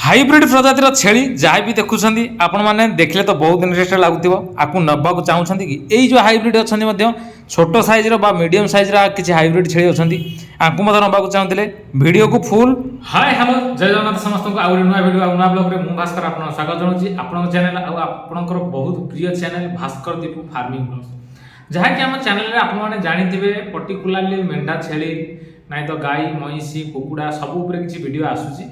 Hybrid प्रजातिर छेली जहाँ भी देखुं आपण मैंने देखले तो बहुत इंटरेस्ट लगुव आपको नवा चाहूँगी कि यही जो हाइब्रिड अच्छा छोट सैज्र मीडियम सैज्र किसी हाइब्रिड छेली अच्छा आपको नवा चाहूँगे वीडियो को फुल हाय हेलो जय जगन्नाथ समस्त को आउ नुआ वीडियो नुआ ब्लॉग रे मु भास्कर आपन स्वागत जनाऊँ आपन चैनल आपनकर बहुत प्रिय channel Bhaskar Deepu farming blogs जहाँकि आम चैनल रे आपण मैंने जानिथिबे पर्टिकुलारली मेंढा छेली नाई तो गाई महिषी कुकुड़ा सब उपरे किसी वीडियो आसूची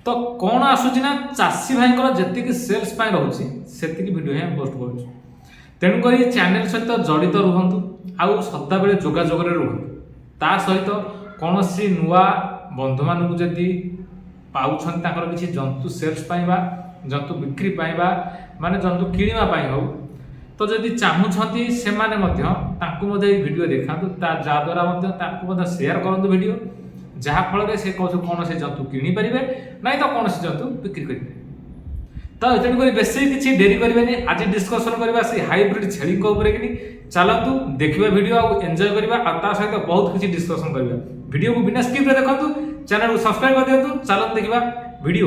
तो कौन आसूची ना चाषी भाई जी सेल्स रोचे से वीडियो ही पोस्ट करूँ तेणुक चैनल सहित जड़ित रुहतु आउ सदाबले जोगाजोग रुहतु ता सहित कौन सी नुआ बंधु मानू जदि पाँच किसी जंतु सेल्स जंतु बिक्री माने जंतु किणवाई हो तो जदि चाहूँगी से वीडियो देखा जहाद्वारा शेयर करूँ वीडियो जहाँफल से कौन से जंतु किपर ना तो कौन से जंतु बिक्री करेंगे तो तेणुक बेस किसी डेरी करेंगे आज डिस्कसन करवा से हाइब्रिड छेली कि चलतु देखा वीडियो आउ एंजॉय करवा सहित बहुत किसी डिस्कसन करवा वीडियो को बिना स्किप देखु चैनल को सब्सक्राइब कर दिखाँ चलते देखा वीडियो।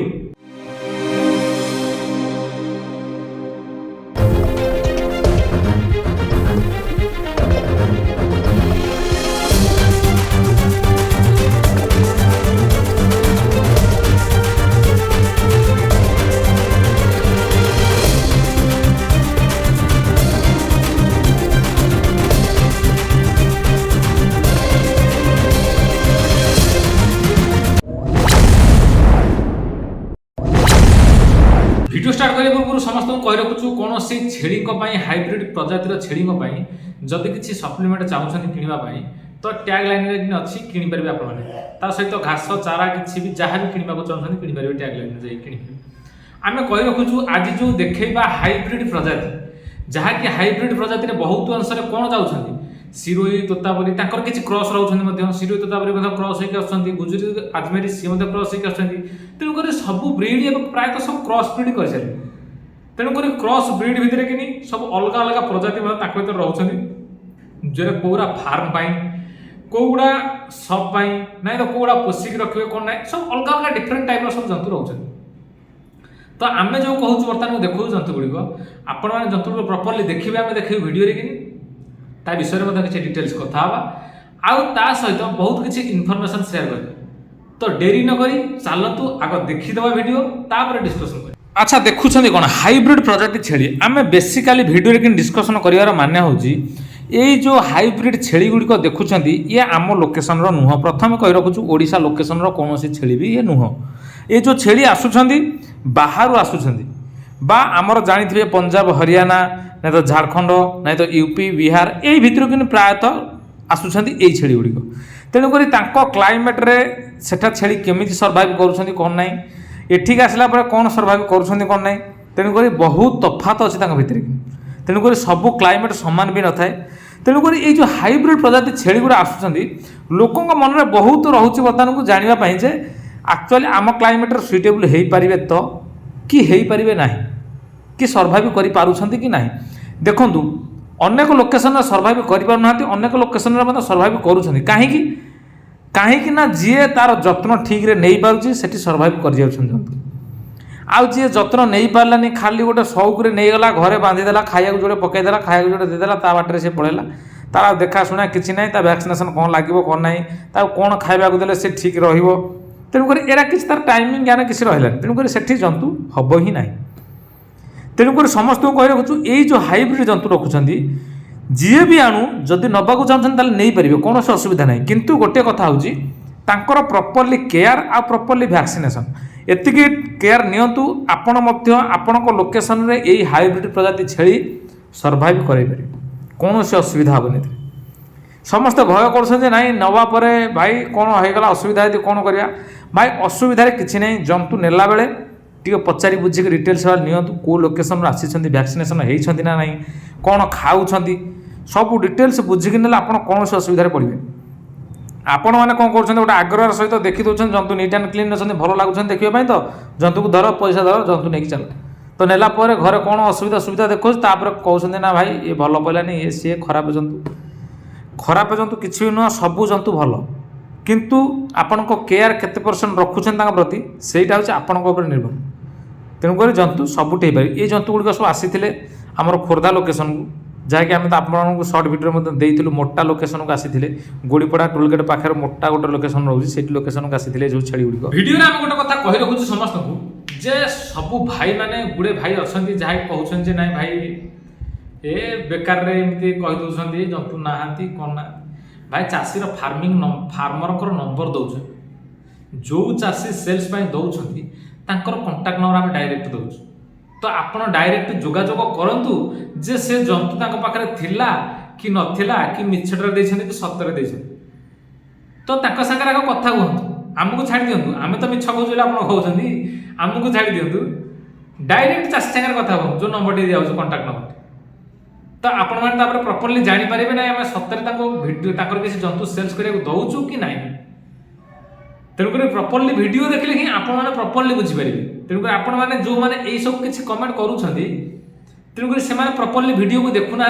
वीडियो स्टार्ट करने पूर्व समस्त को कही रखुचु कौन से छेली हाइब्रिड प्रजातिर छेली जदि किसी सप्लीमेंट चाहूँ किणापी तो टैग लाइन अच्छी किपर आप सहित घास चारा किसी भी जहाँ भी किणवा चाहते किपर टैग लाइन कि आम कही रखुचु आज जो देखा हाइब्रिड प्रजाति जहाँकि हाइब्रिड प्रजाति बहुत अंश कौन जाऊँगी सिरोही तोतापरी किसी क्रॉस रोचे सिरोही तोतापरी क्रॉस होकर गुजुरी आजमेरी सी क्रॉस होकर तेणुक सब ब्रीड प्रायतः सब क्रॉस ब्रीड कर सारे तेणुक क्रॉस ब्रीड भितर कि सब अलग अलग प्रजाति भर रोचे जो कौड़ा फार्म कौड़ा सब ना तो कौड़ा पोषिक रखिए कौन ना सब अलग अलग डिफरेन्ट टाइप सब जंतु रोचे तो आम जो कहूँ बर्तमान देखो जंतु गुड़िक आपण मैंने जंतु प्रॉपर्ली देखिए आम देखे वीडियो कि ता विषय में किसी डिटेल्स कथा आउ ता सहित बहुत किसी इनफॉरमेशन शेयर कर तो डेरी न करी चलतु आग देखीदे वीडियो तापर डिस्कसन कर। अच्छा देखुं कौन हाइब्रिड प्रजाति छेली आम बेसिकाली वीडियो कि डिस्कसन कर मान्य हूँ ये जो हाइब्रिड छेली गुड़िक देखुं ये आम लोकेशन नुह प्रथम कही रखुचु ओडिशा लोकेशन कौन सी छेली भी ये नुह ये जो छेली आसुंच बाहर आसुंच बा आमर जानी पंजाब हरियाणा ना तो झारखंड ना तो यूपी बिहार यही भितर कि प्रायतः आसुंच यही छेली गुड़िक तेणुक क्लाइमेट रे सेठा छेली केमी सर्वाइव करुँच कौन ना एठिक आसला कौन सर्वाइव करुँच कौन ना तेणुक बहुत तफात अच्छी भितर तेणुक सब क्लाइमेट सामान भी न थाए तेणुक ये जो हाइब्रिड प्रजाति छेली गुड़ा आसुँच लोक मन में बहुत रोचे बर्तमान को जानापी जे एक्चुअली आम क्लाइमेट सुइटेबल हो पारे तो कि हो पारे ना कि सर्वाइव कर कि ना देखु अनेक लोकेशन सर्वाइव करनेक लोकेशन सर्वाइव करुँच कहीं ना जी तार जत्न ठीक रे नहीं पारुछि सेठी सर्वाइव कर जंतु आउ जी जत्न नहीं पारानी खाली गोटे शौक नहीं गला घरे बांधीदेला खाया जोड़े पकईदेला खाया जोड़े देदेला ता बाटर से पड़ेगा तार देखा शुणा किसी ना वैक्सीनेशन कौन लगे कौन ना कौन खावा देले से ठीक तेणुक एरा किसी तार टाइमिंग ज्ञान किसी रहा तेणुक से जंतु हम ही ना तेणुक समस्त को कही रखुचु ये जो हाइब्रिड जंतु रखुंट जी भी आणु जदि नवाक चाहते नहीं पारे कौन से असुविधा ना किंतु गोटे कथा हूँ प्रॉपर्ली केयर आ प्रॉपर्ली वैक्सीनेशन एतिकी केयर नियंतु आपण लोकेशन रे यही हाइब्रिड प्रजाति छेली सर्वाइव करें कौन से असुविधा हेनी समस्ते भय कर नवा पर भाई कौन होगा असुविधा यदि कौन करवा भाई असुविधा किसी ना जंतु नेला बेले टी पचारि बुझिक डिटेल्स नियंतु कौ लोकेशन आसी वैक्सीनेशन होती ना ना कौन खाऊँ सब डिटेल्स बुझिक ने आप कौन से असुविधा पड़े आपण मैंने कौन कर गोटे आग्रह सहित देखी दौरान जंतु नीट एंड क्लीन अच्छे भल लगुच देखा तो जंतु को धर पैसा धर जंतु नहीं चल तो नेला घरे कौन असुविधा सुविधा देखो कहते ना भाई ये भल पड़ानी ये सी खराब जंतु किसी भी नुह सबू जंतु भल किंतु आपणक केयर केते परसेंट रखुछन तांका प्रति सेटा होछि आपणक उपर निर्भर। तेणुकर जंतु सबुठे पारे ये जंतु गुड़िक सब आसी आमर खोर्धा लोकेशन को जहाँकि आम तो आपको सर्ट भिडियो देइथिलु मोटा लोकेशन को आसी गोड़ीपड़ा टोलगेट पाखे मोटा गोटे लोकेशन रोचे से लोकेशन को आसी जो छेली गुड़िक भिडियो आम गोटे कथा कही रखुଛୁ समस्त को जे सबू भाई माने गुड़े भाई अच्छा जहाँ कहते ना भाई ए बेकार रे एमती कही दौरान जंतु नहांती कौन ना भाई चाषीर फार्मिंग फार्मर नंबर दौर जो चाषी सेल्स दौरान तांकर कंटाक्ट नंबर आम डायरेक्ट दौर तो आपड़ डायरेक्ट जोगाजोग करंतु जे से जंतु तांको पाखरे थिला कि नथिला कि मिछटरे देछन कि सतरे देछन तो तांको संगे आगे कथा कहतु आमको छाड़ी दिंतु आम तो मिछ कहूँ आप कहते आमको छाड़ी दिंतु डायरेक्ट चाषी संगे कथा कहूँ जो नंबर दिया कंटाक्ट नंबर तो आपण मैंने प्रॉपर्ली जानीपारे ना आम सतरे भिडियो किसी जंतु सेल्स करने दौचु कि ना तेणुक प्रॉपर्ली वीडियो देखले ही आपण मैंने प्रॉपर्ली बुझीपारे तेणुक आपण मैंने जो मैंने यही सब किसी कमेंट करूँ तेणुक से प्रॉपर्ली वीडियो को देखुना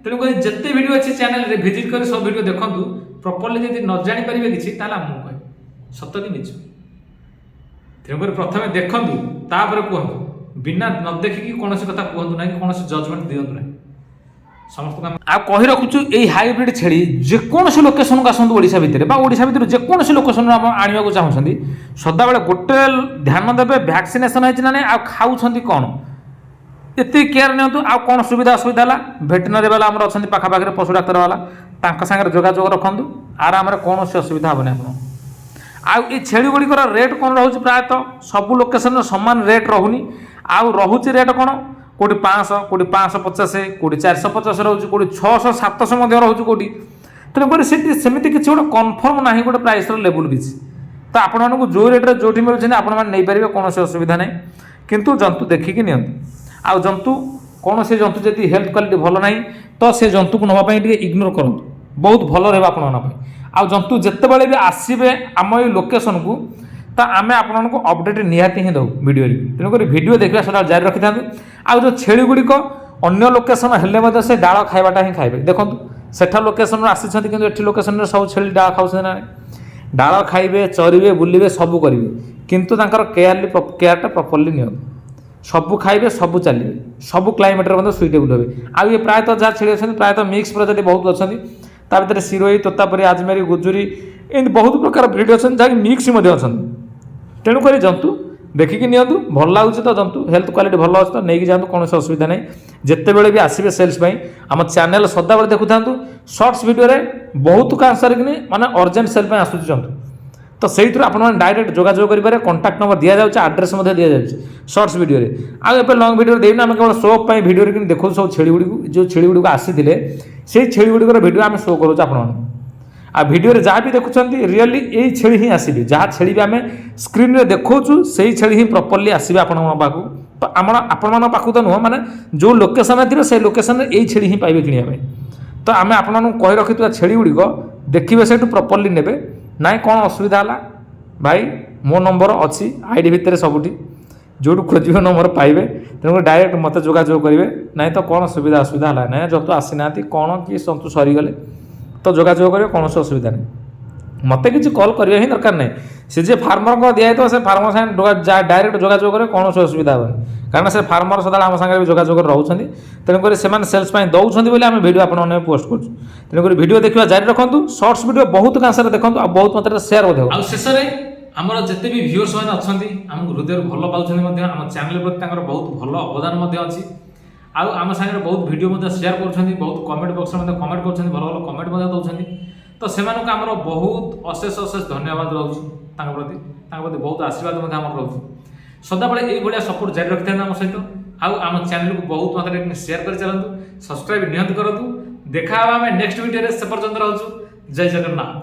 तेणुक जिते वीडियो अच्छे चैनल रे विजिट कर सब वीडियो देखु प्रॉपर्ली जब न जानीपारे किसी कह सत कि मिछ तेणुक प्रथम देखु कहतु बिना न देखिकी कौन कथा कहतु ना कि कौन जजमेंट दिंतु ना समस्त आ कही रखुचु यही हाइब्रिड छेड़ी जेकोसी लोकेशन को आसतु ओडिशा भितर ओडिशा भितर जेकोसी लोकेशन आने को चाहूँगी सदाबे गोटे ध्यान देवे भैक्सीनेसन होना ना आ खाऊँ कौन ये केयर नियंतु आ कौन सुविधा असुविधा है भेटेनारी वाला आम अच्छा पाखापाखि पशु डाक्तर वाला सागर जोगाजोग रखु आराम कौन असुविधा हेनी आप ये छेड़ी गुड़िकर रेट कौन रोचे प्रायतः सबू लोकेशन सामान रेट रोनी आउ रोचे रेट कौन कोटी 500 कोटी 550 कोटी 450 रोचे कोटी 600 700 रोचे कोटी तेणुक सेमती किसी गोटे कन्फर्म ना गोटे प्राइस लेवल किसी तो आपको जो रेट जो मिलूँ आपने कौन असुविधा ना किंतु जंतु देखिकी नि आउ जंतु कौन से जंतु जब हेल्थ क्वालिटी भल ना तो से जंतु को नापी इग्नोर करूँ बहुत भल रहा आप आउ जंतु जितेबाला भी आसवे आम ये लोकेशन को तो आम आपको अपडेट निहाती ही दो वीडियो तेणुक वीडियो देखा सदा जारी रखी था आउ जो छेड़ी गुड़िक अन्य लोकेशन हेल्ले से डाल खाइबाटा ही खाइबे देखो सेठा लोकेशन आसी कि लोकेशन सब छेड़ी डाल खाऊ ना डाल खाइबे चरवे बुलवे सबू करेंगे किंतु केयरटा प्रॉपर्ली नि सबू खाइबे सबू चलिए सबू क्लाइमेट सुइटेबल हे आउ ये प्रायतः जहाँ छेड़ी अच्छे प्रायतः मिक्स प्रजाति बहुत अच्छा ता भर सिरोही तोतापरी आजमेरी गुजुरी एमती बहुत प्रकार ब्रीड अच्छा जहाँकि मिक्स अच्छा तेणुक जंतु देखिकी नि भल लगुच तो जंतु हेल्थ क्वालिटी भल अच्छे तो नहीं जातु कौन असुविधा नहीं जिते बड़े भी आसवे सेल्स आम चैनल सदाबले देखु था शॉर्ट्स वीडियो बहुत आंसर कि माने अर्जेंट सेल आसूँ जंतु तो से आप डायरेक्ट जोगाजोग करेंगे कंटाक्ट नंबर दि जाए आड्रेस दि जाए शॉर्ट्स वीडियो आगे लंग वीडियो देना आम केवल शो अफ वीडियो देखो सब छेड़ी गुड़ी जो छेड़ी गुड़ी आसी से छेड़ी गुड़िकर वीडियो आम शो करूँ आ वीडियो जहाँ भी देखुं रियली यही छेड़ी ही आसबे जहाँ छेड़ी भी आम स्क्रीन में देखो से छेड़ी ही प्रॉपर्ली आसबे आपण तो आपण पाखु तो नुह माने जो लोकेशन थी से लोकेशन यही छेड़ी ही पाइबे किଣିया तो आम आपको कही रखी छेड़ी गुड़िक देखिए से प्रॉपर्ली नेबे ना कौन असुविधा है भाई मो नंबर अच्छी आईडी भितर सबुठी जो खोजे नंबर पाइबे तेणुक डायरेक्ट मत जोगाजोग करेंगे ना तो कौन सुविधा असुविधा है ना जंतु आसी ना कौन कि जंतु सरीगले तो जोगाजोग करेंगे कौन असुविधा नहीं मत कि कॉल करवा ही दरकार नहीं सी जे फार्मर को दिखाई तो से फार्मर साथ डायरेक्ट जोगाजोग करेंगे कौन असुविधा हेनी कारण से फार्मर सदा आम सागर भी जोगाजोग रोचे तेणुक से सेल्स दौरान बोली आम भिडियो आप पोस्ट कर तेणुक भिडियो देखा जारी रखु शॉर्ट्स वीडियो बहुत आंसर देखो और बहुत मात्रा सेयार शेष आमर जिते भी व्यूअर्स मैंने अच्छा आम हृदय भल पाँच आम चैनल प्रति बहुत भल अवदान अच्छी आम सागर बहुत भिडियो सेयार कर बहुत कमेंट बक्स में कमेंट कर भल भल कमेंट दौरान तो से आम बहुत अशेष अशेष धन्यवाद रोचे प्रति बहुत आशीर्वाद रोचे सदाबले ये सपोर्ट जारी रखी था आम सहित आम चैनल को बहुत मात्रा सेयार कर चलतु सब्सक्राइब निहत करूँ देखा आम नेक्स्ट वीडियो से पर्यटन रोचु जय जगन्नाथ।